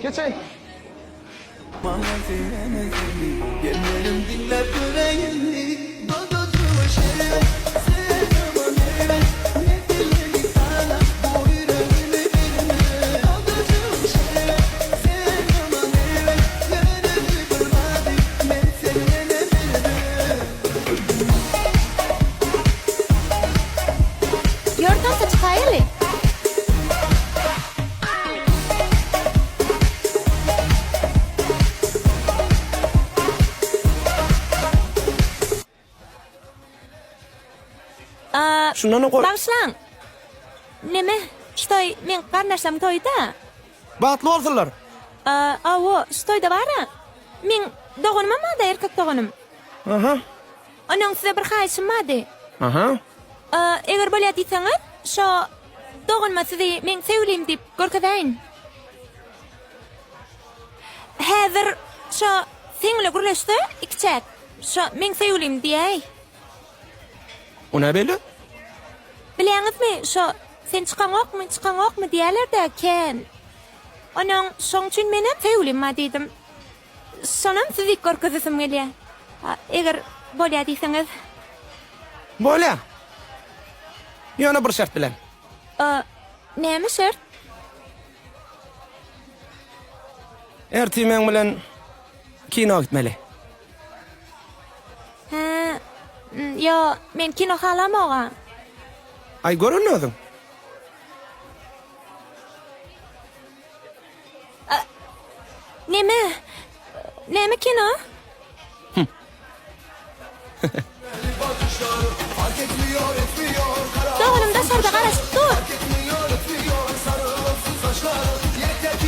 Geçey. Yerlerim dinler yüreğimi. Dodocuğu şere, sevdamın eve. Ne dilerim sana, bu yüreğimi verme. Dodocuğu şere, sevdamın eve. Gönlümü kırmadı, ben sevene verme. Yordan saçıkayeli. Şundan koy. Bağışlan. Neme? Ştoy, men qarnaşam toyda. Batlı olsunlar. Awo, ştoyda bara. Men doğunum ama da erkek doğunum. Aha. Onun size bir xayışım madi. Aha. Eğer böyle deysanız, şu doğunma sizi men sevliyim deyip görkadayn. Hazır şu seninle gürleşti, ikicek. Şu men sevliyim diyey. O ne böyle? Bileniz mi? Şu sen çıkan ok mu diyorlar da ken. Onun son için benim sevliyim ma dedim. Sonum sizi görkazısım geliyor. Eğer böyle deysanız. Böyle. Yana bir şart bilen. Neymi şart? Ertimen bilen kino gitmeli. Yo, men kino halam oğa. Ay görünmedin. Neymi kino? Fark etmiyor, etmiyor. Doğunum da şarda qarasıp dur. Fark etmiyor, etmiyor. Sarılsın saçlar. Yeter ki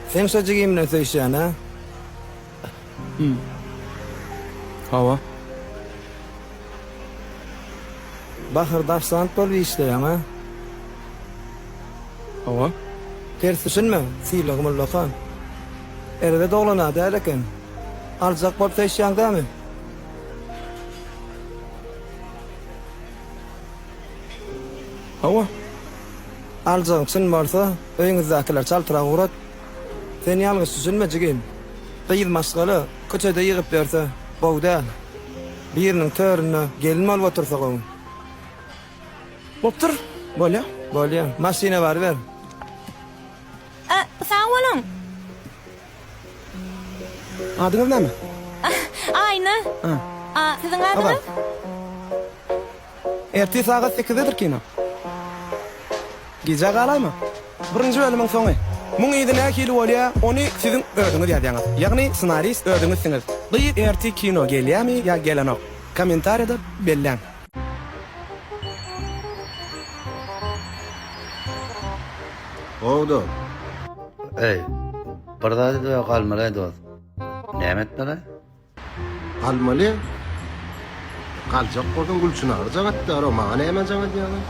Sen sözcüğüm ne söyleyeceksin ha? Hava. Bahır dafsant bol bir işleyen ha? Hava. Ters düşünme, siyilagım ullakan. Eride doğlana değil eken. Alacak bol söyleyeceksin değil mi? Hava. Alacağın için varsa, öyünüzdekiler çaltıra uğrat. Sen yalnız düşünme cigim. Kıyız maskalı, köçede yığıp verse, boğ değil. Birinin törünü gelin ol otursa qoğun. Boptur. Böyle. Böyle, masine var ver. Sağ olun. Adınız ne mi? Aynı. Sizin adınız? Erti saat 8'dedir kino. Gece qalay mı? Birinci bölümün sonu. Mun idine kili olya, onu sizin ödünüz yazyanız. Yani senarist ödünüzsiniz. Dıyıp erti kino gelya mi ya gelen ok? Komentariyada bellen. Oldu. Ey, birda da qalmaly dost. Nämetdiler? Almalı. Kalacak kodun gülçünü harcamak da o mağana hemen cana diyorlar.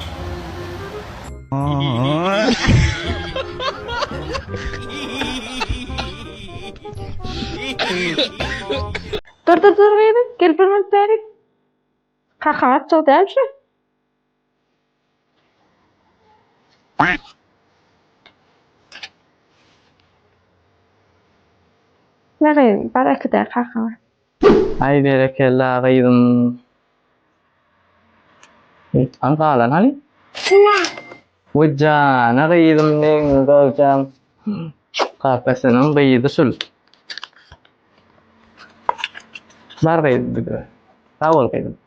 Dur gayet. Gel bir minut beri. Kalkamak çok değil mi? Ne gayet? Bana kadar kalkamak. Ay berekella gaydım. Angkalan hali? Wajana gaydım ning gawjam. Qapasanın gaydı sul. Bar gaydı. Tawal gaydım.